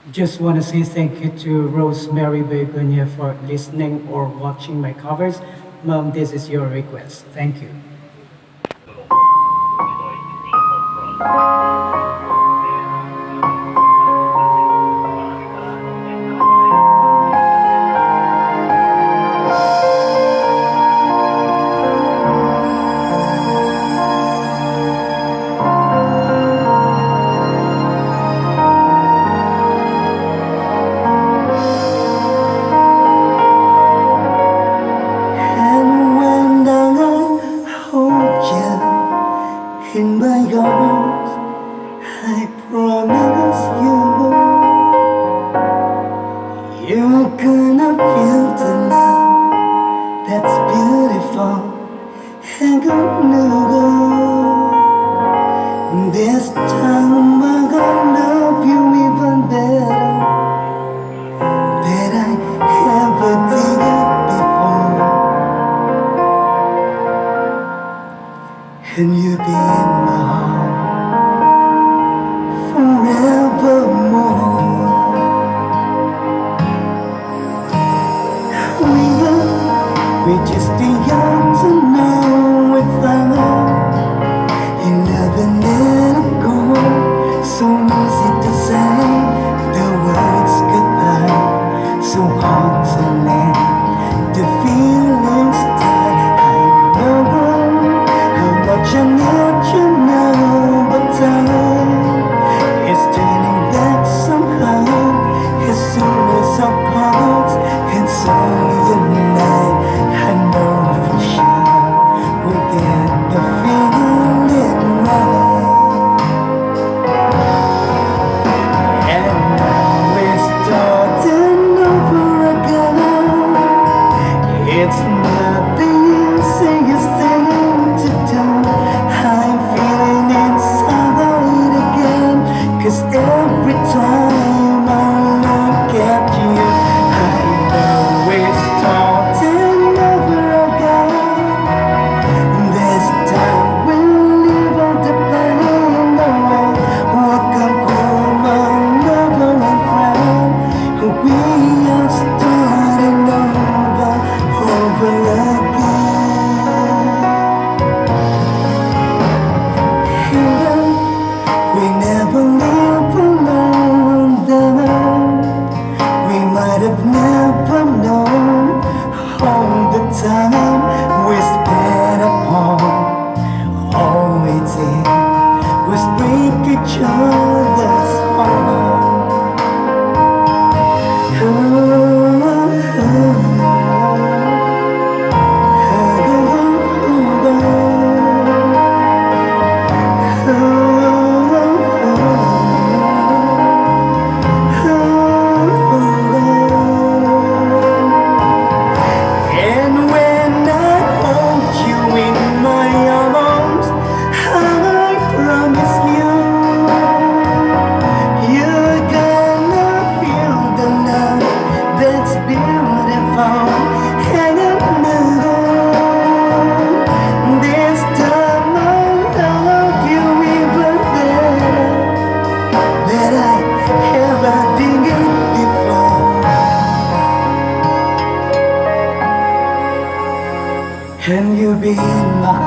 Just want to say thank you to Rosemary Begonia for listening or watching my covers. Mom, this is your request. Thank you. And when I hold you in my arms, I promise you're gonna feel the love that's beautiful and good. This time I'm gonna love you even better than I ever did it before. And you'll be in my heart forevermore. We're just too young to know if I love you never let it go. So easy to say the words goodbye, so hard to let the feelings die. I know how much I need you now, but time is turning back somehow. As soon as our paths and so unite, I know for sure we'll get the feeling right. And now we're starting over again. It's not the easiest thing to do. I'm feeling inside again, 'cause every time I look at you, I know we're starting over again. This time we'll leave all the pain away. Walk on home, another and friend. We are starting over again. Here we never live alone, then we might have never known all the time we spent apart. All we did was break each other's heart. And when I hold you in my arms, I promise you're gonna feel the love that's beautiful and new. This time I love you even better than I ever did it before. And you'll be in my